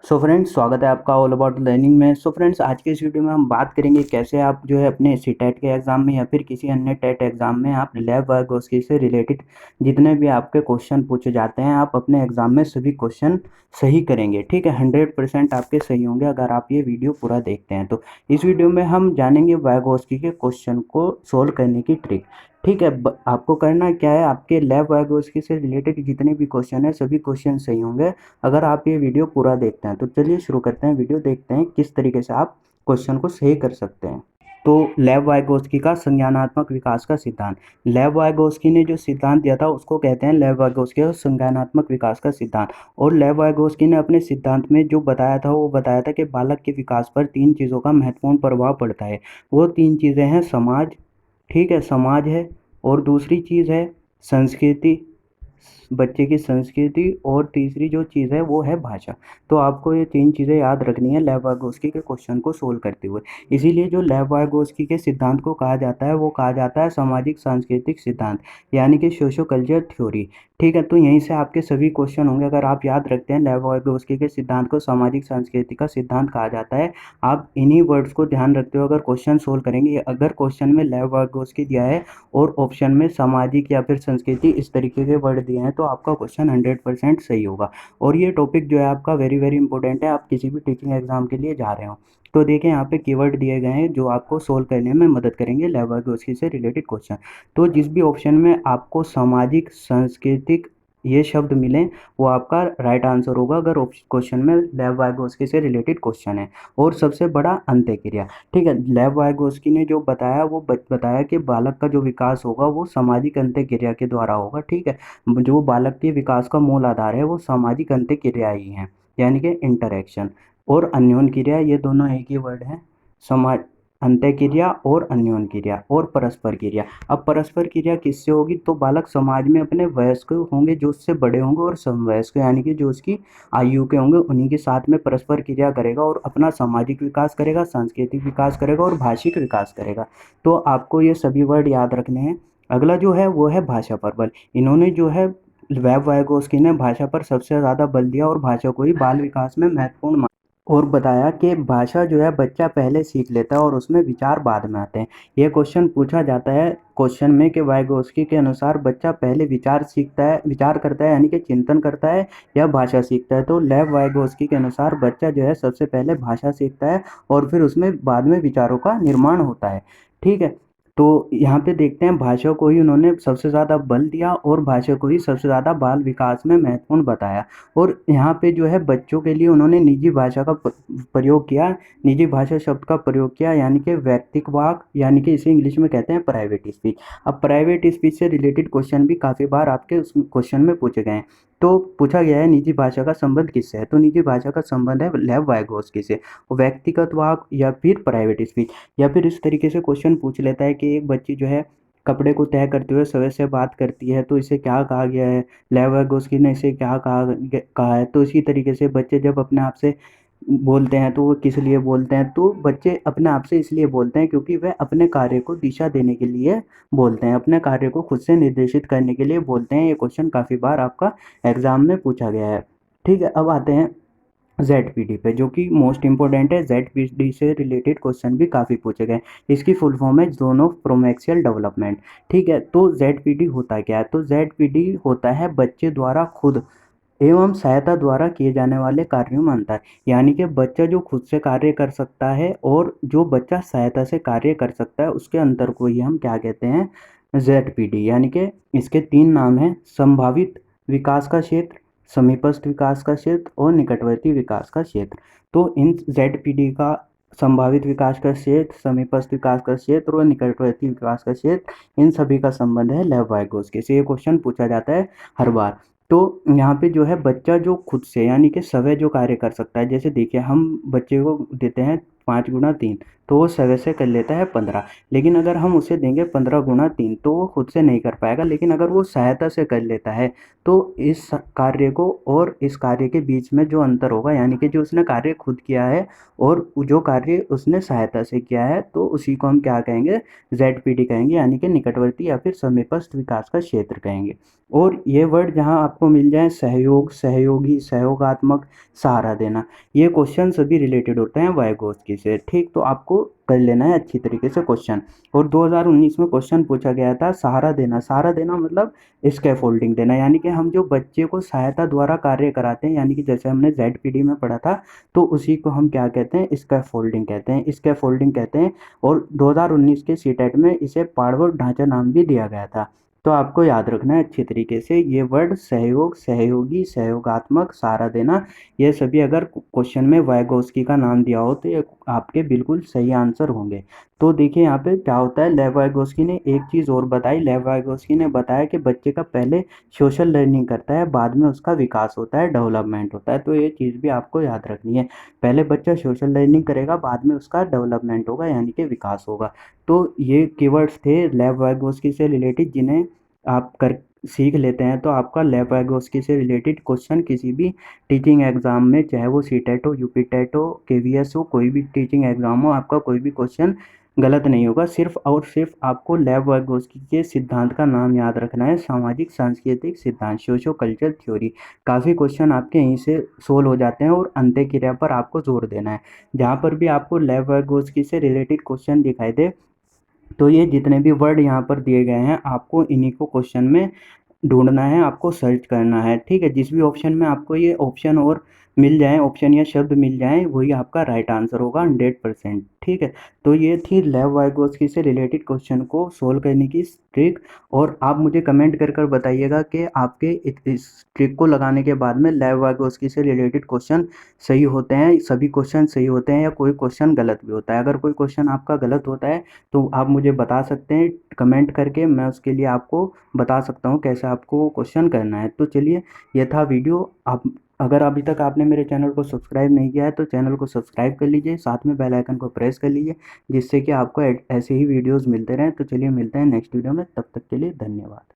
So friends, स्वागत है आपका ऑल अबाउट लर्निंग में। सो फ्रेंड्स, आज के इस वीडियो में हम बात करेंगे कैसे आप जो है अपने सीटेट के एग्ज़ाम में या फिर किसी अन्य टेट एग्ज़ाम में आप लैब वाइगोस्की से रिलेटेड जितने भी आपके क्वेश्चन पूछे जाते हैं आप अपने एग्ज़ाम में सभी क्वेश्चन सही करेंगे। ठीक है, 100% आपके सही होंगे अगर आप ये वीडियो पूरा देखते हैं। तो इस वीडियो में हम जानेंगे वाइगोस्की के क्वेश्चन को सोल्व करने की ट्रिक। ठीक है, आपको करना क्या है, आपके लैब वाइगोस्की से रिलेटेड जितने भी क्वेश्चन है सभी क्वेश्चन सही होंगे अगर आप ये वीडियो पूरा देखते हैं। तो चलिए शुरू करते हैं, वीडियो देखते हैं किस तरीके से आप क्वेश्चन को सही कर सकते हैं। तो लेव वाइगोस्की का संज्ञानात्मक विकास का सिद्धांत। लेव वाइगोस्की ने जो सिद्धांत दिया था उसको कहते हैं लेव वाइगोस्की का संज्ञानात्मक विकास का सिद्धांत। और लेव वाइगोस्की ने अपने सिद्धांत में जो बताया था वो बताया था कि बालक के विकास पर तीन चीज़ों का महत्वपूर्ण प्रभाव पड़ता है। वो तीन चीज़ें हैं समाज, ठीक है, समाज है, और दूसरी चीज़ है संस्कृति, बच्चे की संस्कृति, और तीसरी जो चीज़ है वो है भाषा। तो आपको ये तीन चीज़ें याद रखनी है लेव-वाइगोस्की के क्वेश्चन को सोल्व करते हुए। इसीलिए जो लेव-वाइगोस्की के सिद्धांत को कहा जाता है वो कहा जाता है सामाजिक सांस्कृतिक सिद्धांत, यानी कि सोशो कल्चर थ्योरी। ठीक है, तो यहीं से आपके सभी क्वेश्चन होंगे अगर आप याद रखते हैं लेव-वाइगोस्की के सिद्धांत को सामाजिक सांस्कृतिक का सिद्धांत कहा जाता है। आप इन्हीं वर्ड्स को ध्यान रखते हुए अगर क्वेश्चन सोल्व करेंगे, अगर क्वेश्चन में लेव-वाइगोस्की दिया है और ऑप्शन में सामाजिक या फिर संस्कृति इस तरीके के वर्ड दिए हैं तो आपका क्वेश्चन 100% सही होगा। और ये टॉपिक जो है आपका वेरी वेरी इंपॉर्टेंट है, आप किसी भी टीचिंग एग्जाम के लिए जा रहे हो। तो देखें यहाँ पे कीवर्ड दिए गए हैं जो आपको सोल्व करने में मदद करेंगे लेव-वाइगोस्की से रिलेटेड क्वेश्चन। तो जिस भी ऑप्शन में आपको सामाजिक सांस्कृतिक ये शब्द मिलें वो आपका राइट आंसर होगा अगर क्वेश्चन में लेव-वाइगोस्की से रिलेटेड क्वेश्चन है। और सबसे बड़ा अंत्यक्रिया। ठीक है, लेव-वाइगोस्की ने जो बताया वो बताया कि बालक का जो विकास होगा वो सामाजिक अंत्यक्रिया के द्वारा होगा। ठीक है, जो बालक के विकास का मूल आधार है वो सामाजिक अंत्यक्रिया ही है, यानी कि इंटरेक्शन। और अन्योन क्रिया, ये दोनों एक ही वर्ड है, समाज अंत्यक्रिया और अन्योन क्रिया और परस्पर क्रिया। अब परस्पर क्रिया किससे होगी, तो बालक समाज में अपने वयस्क होंगे जो उससे बड़े होंगे और समवयस्क यानी कि जो उसकी आयु के होंगे उन्हीं के साथ में परस्पर क्रिया करेगा और अपना सामाजिक विकास करेगा, सांस्कृतिक विकास करेगा और भाषिक विकास करेगा। तो आपको ये सभी वर्ड याद रखने हैं। अगला जो है वो है भाषा पर बल। इन्होंने जो है लेव-वाइगोस्की ने भाषा पर सबसे ज़्यादा बल दिया और भाषा को ही बाल विकास में महत्वपूर्ण माना और बताया कि भाषा जो है बच्चा पहले सीख लेता है और उसमें विचार बाद में आते हैं। ये क्वेश्चन पूछा जाता है क्वेश्चन में कि वाइगोस्की के अनुसार बच्चा पहले विचार सीखता है, विचार करता है यानी कि चिंतन करता है, या भाषा सीखता है। तो लेव वाइगोस्की के अनुसार बच्चा जो है सबसे पहले भाषा सीखता है और फिर उसमें बाद में विचारों का निर्माण होता है। ठीक है, तो यहाँ पे देखते हैं भाषा को ही उन्होंने सबसे ज़्यादा बल दिया और भाषा को ही सबसे ज़्यादा बाल विकास में महत्वपूर्ण बताया। और यहाँ पे जो है बच्चों के लिए उन्होंने निजी भाषा का प्रयोग किया, निजी भाषा शब्द का प्रयोग किया, यानी कि व्यक्तिक वाक, यानी कि इसे इंग्लिश में कहते हैं प्राइवेट स्पीच। अब प्राइवेट स्पीच से रिलेटेड क्वेश्चन भी काफ़ी बार आपके उस क्वेश्चन में पूछे गए हैं। तो पूछा गया है निजी भाषा का संबंध किससे है, तो निजी भाषा का संबंध है लेव वाइगोस्की से। व्यक्तिगत वाक या फिर प्राइवेट स्पीच, या फिर इस तरीके से क्वेश्चन पूछ लेता है कि एक बच्ची जो है कपड़े को तय करते हुए समय से बात करती है तो इसे क्या कहा गया है, लेव वाइगोस्की ने इसे क्या कहा है। तो इसी तरीके से बच्चे जब अपने आप से बोलते हैं तो वो किस लिए बोलते हैं, तो बच्चे अपने आप से इसलिए बोलते हैं क्योंकि वह अपने कार्य को दिशा देने के लिए बोलते हैं, अपने कार्य को खुद से निर्देशित करने के लिए बोलते हैं। ये क्वेश्चन काफ़ी बार आपका एग्जाम में पूछा गया है। ठीक है, अब आते हैं ZPD पे जो कि मोस्ट इंपॉर्टेंट है। ZPD से रिलेटेड क्वेश्चन भी काफ़ी पूछे गए। इसकी फुल फॉर्म है जोन ऑफ प्रोमैक्सियल डेवलपमेंट। ठीक है, तो ZPD होता क्या है, तो ZPD होता है बच्चे द्वारा खुद एवं सहायता द्वारा किए जाने वाले कार्यों में अंतर। यानी कि बच्चा जो खुद से कार्य कर सकता है और जो बच्चा सहायता से कार्य कर सकता है उसके अंतर को ही हम क्या कहते हैं, ZPD। यानी कि इसके तीन नाम हैं, संभावित विकास का क्षेत्र, समीपस्थ विकास का क्षेत्र और निकटवर्ती विकास का क्षेत्र। तो इन ZPD का संभावित विकास का क्षेत्र, समीपस्थ विकास का क्षेत्र और निकटवर्ती विकास का क्षेत्र, इन सभी का संबंध है लेव वाइगोस्की से। ये क्वेश्चन पूछा जाता है हर बार। तो यहाँ पे जो है बच्चा जो खुद से यानी कि स्वयं जो कार्य कर सकता है, जैसे देखिए हम बच्चे को देते हैं 5 गुणा 3, तो वो सवे से कर लेता है 15। लेकिन अगर हम उसे देंगे 15 गुणा 3 तो वो खुद से नहीं कर पाएगा, लेकिन अगर वो सहायता से कर लेता है तो इस कार्य को और इस कार्य के बीच में जो अंतर होगा, यानी कि जो उसने कार्य खुद किया है और जो कार्य उसने सहायता से किया है, तो उसी को हम क्या कहेंगे, ZPD कहेंगे, यानी कि निकटवर्ती या फिर समीपस्थ विकास का क्षेत्र कहेंगे। और ये वर्ड जहाँ आपको मिल जाए, सहयोग, सहयोगी, सहयोगात्मक, सहारा देना, ये क्वेश्चन सभी रिलेटेड होते हैं वाइगोत्स्की से। ठीक, तो आपको कर लेना है अच्छी तरीके से क्वेश्चन। और 2019 में क्वेश्चन पूछा गया था सहारा देना। सहारा देना मतलब स्कैफोल्डिंग देना, यानी कि हम जो बच्चे को सहायता द्वारा कार्य कराते हैं, यानी कि जैसे हमने ZPD में पढ़ा था, तो उसी को हम क्या कहते हैं, स्कैफोल्डिंग कहते हैं, स्कैफोल्डिंग कहते हैं। और 2019 के सीटेट में इसे पाड़व ढांचा नाम भी दिया गया था। तो आपको याद रखना है अच्छी तरीके से ये वर्ड, सहयोग, सहयोगी, सहयोगात्मक, सहारा देना, ये सभी अगर क्वेश्चन में वाइगोत्स्की का नाम दिया हो तो ये आपके बिल्कुल सही आंसर होंगे। तो देखिए यहाँ पे क्या होता है, लेव वाइगोत्स्की ने एक चीज़ और बताई। लेव वाइगोत्स्की ने बताया कि बच्चे का पहले सोशल लर्निंग करता है, बाद में उसका विकास होता है, डेवलपमेंट होता है। तो ये चीज़ भी आपको याद रखनी है, पहले बच्चा सोशल लर्निंग करेगा, बाद में उसका डेवलपमेंट होगा, यानी कि विकास होगा। तो ये कीवर्ड्स थे लेव वाइगोत्स्की से रिलेटेड, जिन्हें आप कर सीख लेते हैं तो आपका लेव वाइगोत्स्की से रिलेटेड क्वेश्चन किसी भी टीचिंग एग्जाम में, चाहे वो सीटेट हो, यूपीटेट हो, केवीएस हो, कोई भी टीचिंग एग्जाम हो, आपका कोई भी क्वेश्चन गलत नहीं होगा। सिर्फ और सिर्फ आपको लेव वाइगोत्स्की के सिद्धांत का नाम याद रखना है, सामाजिक सांस्कृतिक सिद्धांत, सोशो कल्चर थ्योरी। काफ़ी क्वेश्चन आपके यहीं से सोल्व हो जाते हैं। और अंत्य क्रिया पर आपको जोर देना है, जहाँ पर भी आपको लेव वाइगोत्स्की से रिलेटेड क्वेश्चन दिखाई दे, तो ये जितने भी वर्ड यहाँ पर दिए गए हैं, आपको इन्हीं को क्वेश्चन में ढूंढना है, आपको सर्च करना है। ठीक है, जिस भी ऑप्शन में आपको ये ऑप्शन और मिल जाए, ऑप्शन या शब्द मिल जाए, वही आपका राइट आंसर होगा 100%। ठीक है, तो ये थी लेव वाइगोत्स्की से रिलेटेड क्वेश्चन को सोल्व करने की ट्रिक। और आप मुझे कमेंट कर कर बताइएगा कि आपके इस ट्रिक को लगाने के बाद में लेव वाइगोत्स्की से रिलेटेड क्वेश्चन सही होते हैं, सभी क्वेश्चन सही होते हैं, या कोई क्वेश्चन गलत भी होता है। अगर कोई क्वेश्चन आपका गलत होता है तो आप मुझे बता सकते हैं कमेंट करके, मैं उसके लिए आपको बता सकता हूँ कैसे आपको क्वेश्चन करना है। तो चलिए, ये था वीडियो। आप अगर अभी तक आपने मेरे चैनल को सब्सक्राइब नहीं किया है तो चैनल को सब्सक्राइब कर लीजिए, साथ में बेल आइकन को प्रेस कर लीजिए, जिससे कि आपको ऐसे ही वीडियोस मिलते रहें। तो चलिए मिलते हैं नेक्स्ट वीडियो में, तब तक के लिए धन्यवाद।